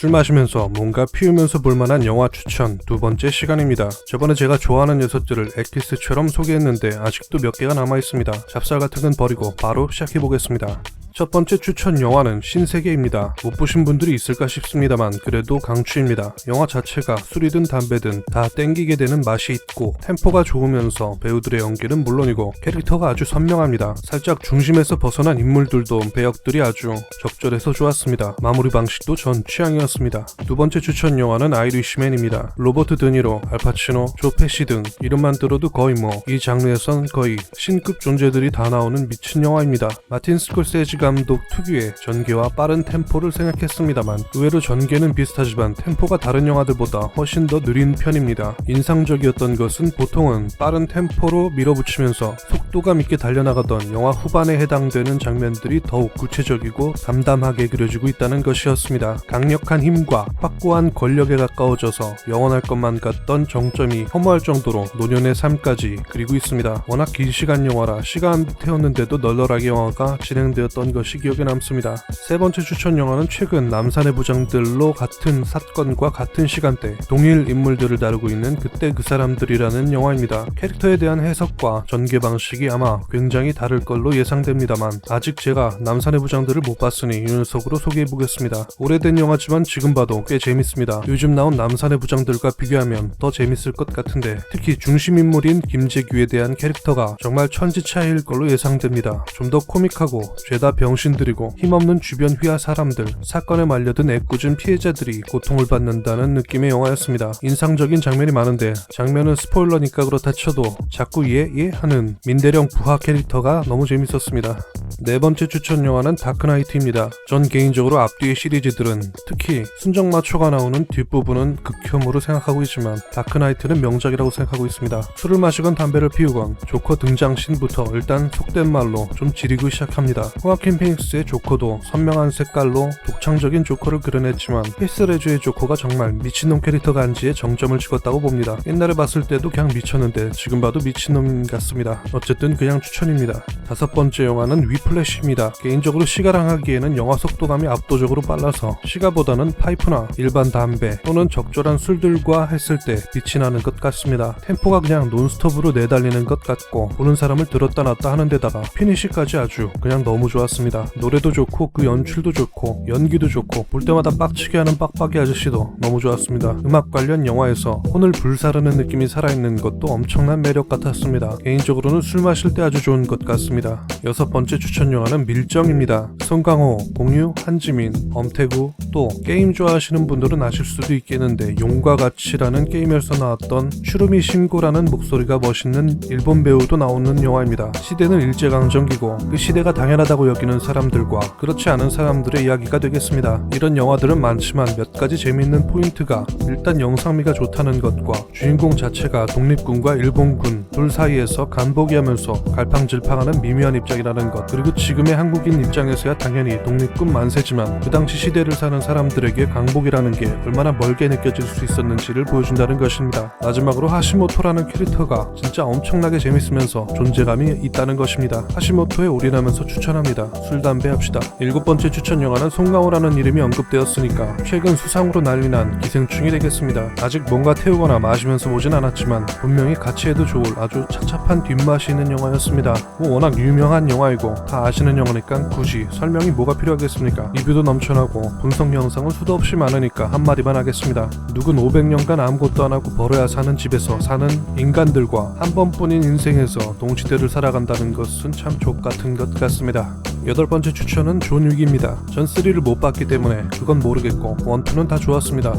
술 마시면서 뭔가 피우면서 볼만한 영화 추천 두 번째 시간입니다. 저번에 제가 좋아하는 녀석들을 엑기스처럼 소개했는데 아직도 몇 개가 남아있습니다. 잡살 같은 건 버리고 바로 시작해보겠습니다. 첫 번째 추천 영화는 신세계입니다. 못 보신 분들이 있을까 싶습니다만 그래도 강추입니다. 영화 자체가 술이든 담배든 다 땡기게 되는 맛이 있고 템포가 좋으면서 배우들의 연기는 물론이고 캐릭터가 아주 선명합니다. 살짝 중심에서 벗어난 인물들도 배역들이 아주 적절해서 좋았습니다. 마무리 방식도 전 취향이었습니다. 두 번째 추천 영화는 아이리시맨입니다. 로버트 드니로, 알파치노, 조 페시 등 이름만 들어도 거의 이 장르에선 거의 신급 존재들이 다 나오는 미친 영화입니다. 마틴 스콜세지 감독 특유의 전개와 빠른 템포를 생각했습니다만 의외로 전개는 비슷하지만 템포가 다른 영화들보다 훨씬 더 느린 편입니다. 인상적이었던 것은 보통은 빠른 템포로 밀어붙이면서 속도감 있게 달려나가던 영화 후반에 해당되는 장면들이 더욱 구체적이고 담담하게 그려지고 있다는 것이었습니다. 강력한 힘과 확고한 권력에 가까워져서 영원할 것만 같던 정점이 허무할 정도로 노년의 삶까지 그리고 있습니다. 워낙 긴 시간 영화라 시간 태웠는데도 널널하게 영화가 진행되었던 것이 기억에 남습니다. 세 번째 추천 영화는 최근 남산의 부장들로 같은 사건과 같은 시간대 동일 인물들을 다루고 있는 그때 그 사람들이라는 영화입니다. 캐릭터에 대한 해석과 전개 방식이 아마 굉장히 다를 걸로 예상됩니다만 아직 제가 남산의 부장들을 못 봤으니 이 녀석으로 소개해보겠습니다. 오래된 영화지만 지금 봐도 꽤 재밌습니다. 요즘 나온 남산의 부장들과 비교하면 더 재밌을 것 같은데 특히 중심 인물인 김재규에 대한 캐릭터가 정말 천지차이일 걸로 예상됩니다. 좀 더 코믹하고 죄다 병신들이고 힘없는 주변 휘하 사람들, 사건에 말려든 애꿎은 피해자들이 고통을 받는다는 느낌의 영화였습니다. 인상적인 장면이 많은데 장면은 스포일러니까 그렇다 쳐도 자꾸 예 하는 민대령 부하 캐릭터가 너무 재밌었습니다. 네 번째 추천 영화는 다크나이트입니다. 전 개인적으로 앞뒤의 시리즈들은 특히 순정마초가 나오는 뒷부분은 극혐으로 생각하고 있지만 다크나이트는 명작이라고 생각하고 있습니다. 술을 마시건 담배를 피우건 조커 등장신부터 일단 속된 말로 좀 지리고 시작합니다. 호아킨 피닉스의 조커도 선명한 색깔로 독창적인 조커를 그려냈지만 히스레주의 조커가 정말 미친놈 캐릭터 간지에 정점을 찍었다고 봅니다. 옛날에 봤을 때도 그냥 미쳤는데 지금 봐도 미친놈 같습니다. 어쨌든 그냥 추천입니다. 다섯 번째 영화는 위플래시입니다. 개인적으로 시가랑 하기에는 영화 속도감이 압도적으로 빨라서 시가보다는 파이프나 일반 담배 또는 적절한 술들과 했을 때 빛이 나는 것 같습니다. 템포가 그냥 논스톱으로 내달리는 것 같고 보는 사람을 들었다 놨다 하는 데다가 피니시까지 아주 그냥 너무 좋았습니다. 노래도 좋고 그 연출도 좋고 연기도 좋고 볼 때마다 빡치게 하는 빡빡이 아저씨도 너무 좋았습니다. 음악 관련 영화에서 혼을 불사르는 느낌이 살아있는 것도 엄청난 매력 같았습니다. 개인적으로는 술 마실 때 아주 좋은 것 같습니다. 여섯 번째 추천 영화는 밀정입니다. 송강호, 공유, 한지민, 엄태구 또 게임 좋아하시는 분들은 아실 수도 있겠는데 용과 같이라는 게임에서 나왔던 추루미 신고라는 목소리가 멋있는 일본 배우도 나오는 영화입니다. 시대는 일제강점기고 그 시대가 당연하다고 여기는 사람들과 그렇지 않은 사람들의 이야기가 되겠습니다. 이런 영화들은 많지만 몇 가지 재미있는 포인트가 일단 영상미가 좋다는 것과 주인공 자체가 독립군과 일본군 둘 사이에서 간보기하면서 갈팡질팡하는 미묘한 입장이라는 것 그리고 지금의 한국인 입장에서야 당연히 독립군 만세지만 그 당시 시대를 사는 사람들에게 강복이라는 게 얼마나 멀게 느껴질 수 있었는지를 보여준다는 것입니다. 마지막으로 하시모토라는 캐릭터가 진짜 엄청나게 재밌으면서 존재감이 있다는 것입니다. 하시모토에 올인하면서 추천합니다. 술, 담배 합시다. 일곱 번째 추천 영화는 송강호라는 이름이 언급되었으니까 최근 수상으로 난리난 기생충이 되겠습니다. 아직 뭔가 태우거나 마시면서 보진 않았지만 분명히 같이 해도 좋을 아주 착잡한 뒷맛이 있는 영화였습니다. 워낙 유명한 영화이고 다 아시는 영화니까 굳이 설명이 뭐가 필요하겠습니까? 리뷰도 넘쳐나고 분석 영상은 수도 없이 많으니까 한마디만 하겠습니다. 누군 500년간 아무것도 안 하고 벌어야 사는 집에서 사는 인간들과 한 번뿐인 인생에서 동시대를 살아간다는 것은 참 족같은 것 같습니다. 여덟 번째 추천은 존 윅입니다. 전 3를 못 봤기 때문에 그건 모르겠고 1, 2는 다 좋았습니다.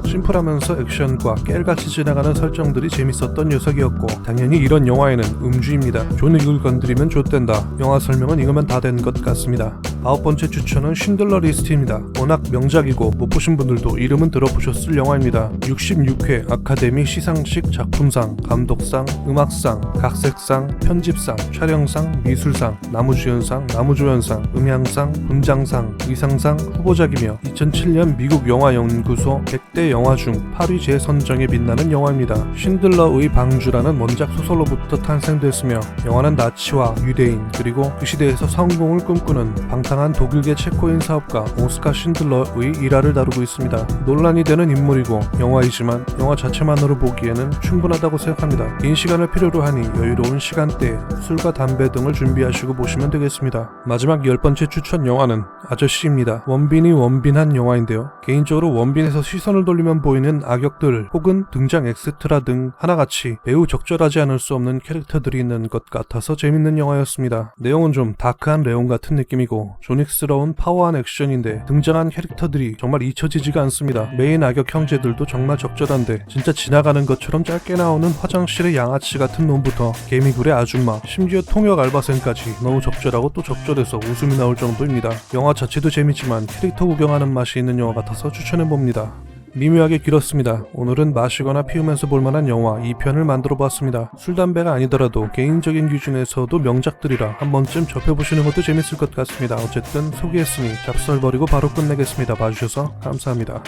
심플하면서 액션과 깨알같이 지나가는 설정들이 재밌었던 녀석이었고 당연히 이런 영화에는 음주입니다. 존 윅을 건드리면 좆된다. 영화 설명은 이거면 다 된 것 같습니다. 아홉 번째 추천은 쉰들러 리스트입니다. 워낙 명작이고 못 보신 분들도 이름은 들어보셨을 영화입니다. 66회 아카데미 시상식 작품상, 감독상, 음악상, 각색상, 편집상, 촬영상, 미술상, 나무주연상, 나무조연상, 음향상, 분장상, 의상상 후보작이며 2007년 미국 영화연구소 100대 영화 중 8위 재선정에 빛나는 영화입니다. 쉰들러의 방주라는 원작 소설로부터 탄생됐으며 영화는 나치와 유대인 그리고 그 시대에서 성공을 꿈꾸는 방탕한 독일계 체코인 사업가 오스카 쉰들러의 일화를 다루고 있습니다. 논란이 되는 인물이고 영화이지만 영화 자체만으로 보기에는 충분하다고 생각합니다. 긴 시간을 필요로 하니 여유로운 시간대에 술과 담배 등을 준비하시고 보시면 되겠습니다. 마지막 10번째 추천 영화는 아저씨입니다. 원빈이 원빈한 영화인데요. 개인적으로 원빈에서 시선을 돌리면 보이는 악역들 혹은 등장 엑스트라 등 하나같이 매우 적절하지 않을 수 없는 캐릭터들이 있는 것 같아서 재밌는 영화였습니다. 내용은 좀 다크한 레온 같은 느낌이고 조닉스러운 파워한 액션인데 등장한 캐릭터들이 정말 잊혀지지가 않습니다. 메인 악역 형제들도 정말 적절한데 진짜 지나가는 것처럼 짧게 나오는 화장실의 양아치 같은 놈부터 개미굴의 아줌마 심지어 통역 알바생까지 너무 적절하고 또 적절해서 웃음이 나올 정도입니다. 영화 자체도 재밌지만 캐릭터 구경하는 맛이 있는 영화 같아서 추천해봅니다. 미묘하게 길었습니다. 오늘은 마시거나 피우면서 볼만한 영화 2편을 만들어보았습니다. 술, 담배가 아니더라도 개인적인 기준에서도 명작들이라 한 번쯤 접해보시는 것도 재밌을 것 같습니다. 어쨌든 소개했으니 잡설 버리고 바로 끝내겠습니다. 봐주셔서 감사합니다.